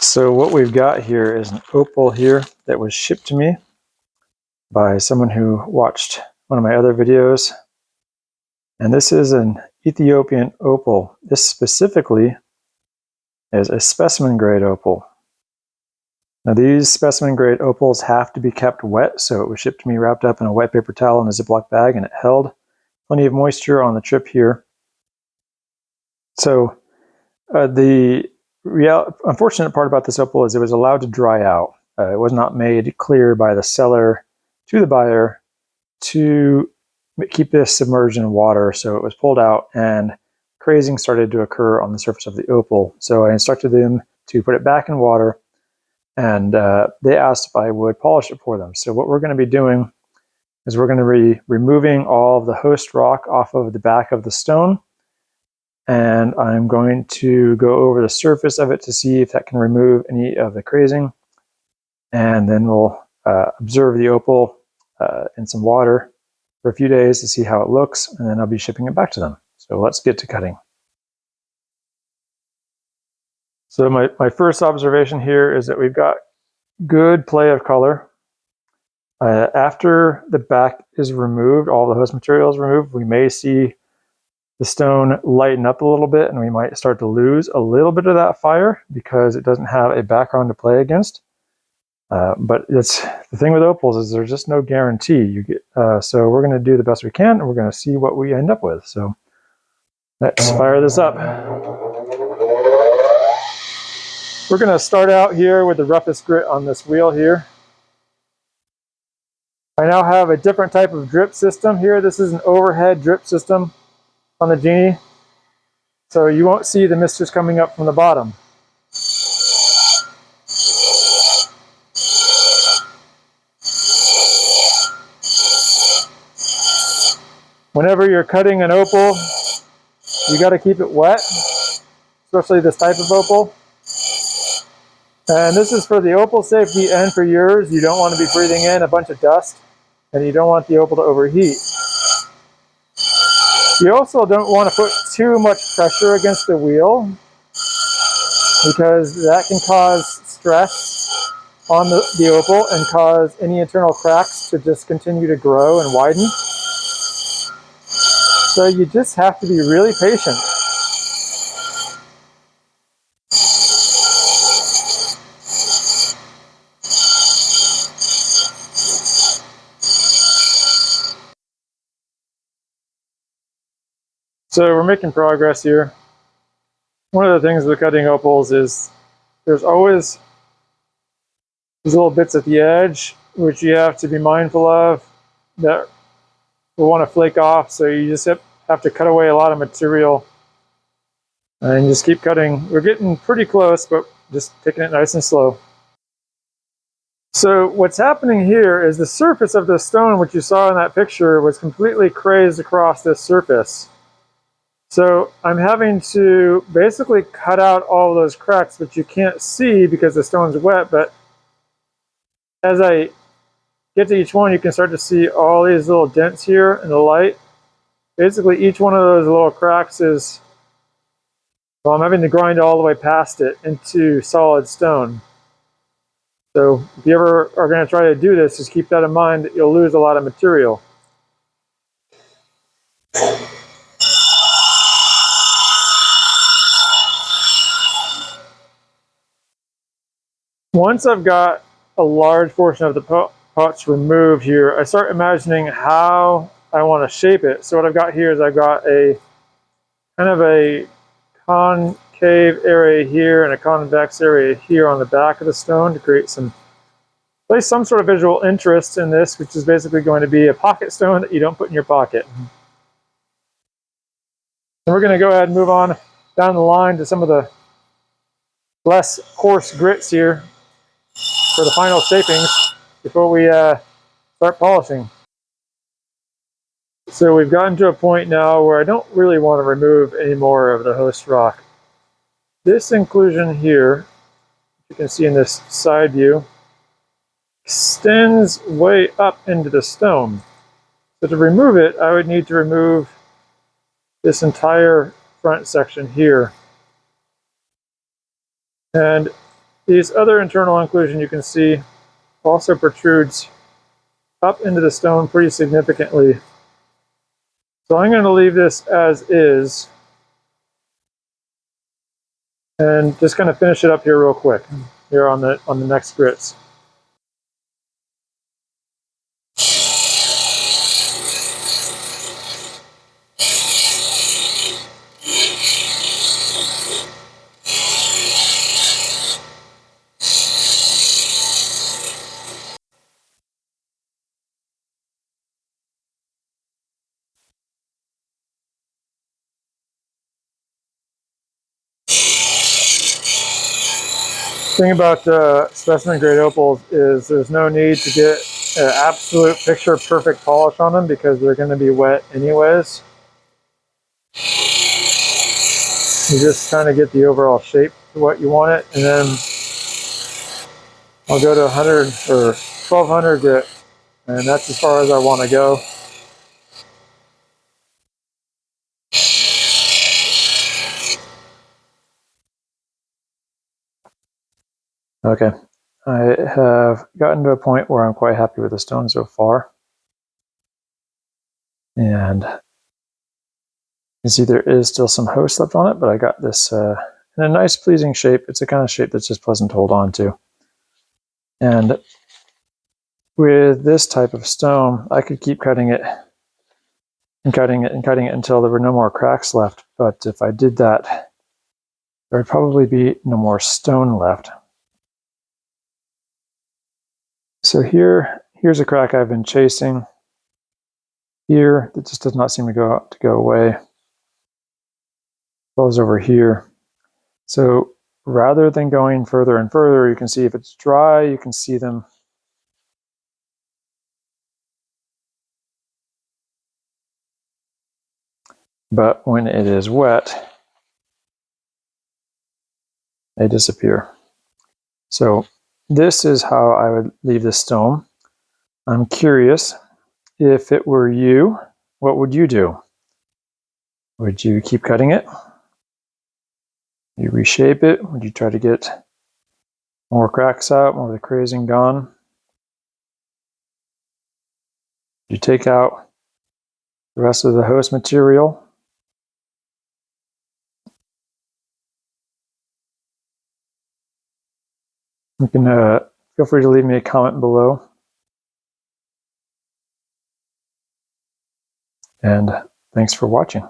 So what we've got here is an opal here that was shipped to me by someone who watched one of my other videos. And this is an Ethiopian opal. This specifically is a specimen grade opal. Now these specimen grade opals have to be kept wet, so it was shipped to me wrapped up in a wet paper towel in a Ziploc bag, and it held plenty of moisture on the trip here. So the unfortunate part about this opal is it was allowed to dry out. It was not made clear by the seller to the buyer to keep this submerged in water, so it was pulled out and crazing started to occur on the surface of the opal. So I instructed them to put it back in water, and they asked if I would polish it for them. So what we're going to be doing is we're going to be removing all of the host rock off of the back of the stone, and I'm going to go over the surface of it to see if that can remove any of the crazing, and then we'll observe the opal in some water for a few days to see how it looks, and then I'll be shipping it back to them. So let's get to cutting. So my first observation here is that we've got good play of color. After the back is removed, all the host material is removed, we may see the stone lighten up a little bit, and we might start to lose a little bit of that fire because it doesn't have a background to play against. But it's the thing with opals is there's just no guarantee. You get so we're going to do the best we can, and we're going to see what we end up with. So let's fire this up. We're going to start out here with the roughest grit on this wheel here. I now have a different type of drip system here. This is an overhead drip system on the Genie, so you won't see the misters coming up from the bottom. Whenever you're cutting an opal, you got to keep it wet, especially this type of opal. And this is for the opal safety and for yours. You don't want to be breathing in a bunch of dust, and you don't want the opal to overheat. You also don't want to put too much pressure against the wheel, because that can cause stress on the opal and cause any internal cracks to just continue to grow and widen. So you just have to be really patient. So we're making progress here. One of the things with cutting opals is there's always these little bits at the edge which you have to be mindful of that will want to flake off, so you just have to cut away a lot of material and just keep cutting. We're getting pretty close, but just taking it nice and slow. So what's happening here is the surface of the stone, which you saw in that picture, was completely crazed across this surface. So I'm having to basically cut out all those cracks, which you can't see because the stone's wet, but as I get to each one, you can start to see all these little dents here in the light. Basically, each one of those little cracks is, well, I'm having to grind all the way past it into solid stone. So if you ever are going to try to do this, just keep that in mind that you'll lose a lot of material. Once I've got a large portion of the pots removed here, I start imagining how I want to shape it. So what I've got here is I've got a kind of a concave area here and a convex area here on the back of the stone to create some sort of visual interest in this, which is basically going to be a pocket stone that you don't put in your pocket. And we're going to go ahead and move on down the line to some of the less coarse grits here for the final shapings before we start polishing. So we've gotten to a point now where I don't really want to remove any more of the host rock. This inclusion here, you can see in this side view, extends way up into the stone. So to remove it, I would need to remove this entire front section here. And These other internal inclusion you can see also protrudes up into the stone pretty significantly. So I'm going to leave this as is and just kind of finish it up here real quick here on the next grits. The thing about specimen grade opals is there's no need to get an absolute picture perfect polish on them because they're going to be wet anyways. You just kind of get the overall shape of what you want it, and then I'll go to 100 or 1200 grit, and that's as far as I want to go. Okay, I have gotten to a point where I'm quite happy with the stone so far. And you can see there is still some host left on it, but I got this in a nice pleasing shape. It's a kind of shape that's just pleasant to hold on to. And with this type of stone, I could keep cutting it and cutting it and cutting it until there were no more cracks left. But if I did that, there would probably be no more stone left. So here's a crack I've been chasing. Here, that just does not seem to go away. Goes over here. So rather than going further and further, you can see if it's dry, you can see them. But when it is wet, they disappear. So this is how I would leave this stone. I'm curious, if it were you, what would you do? Would you keep cutting it? Would you reshape it? Would you try to get more cracks out, more of the crazing gone? Would you take out the rest of the host material? You can feel free to leave me a comment below. And thanks for watching.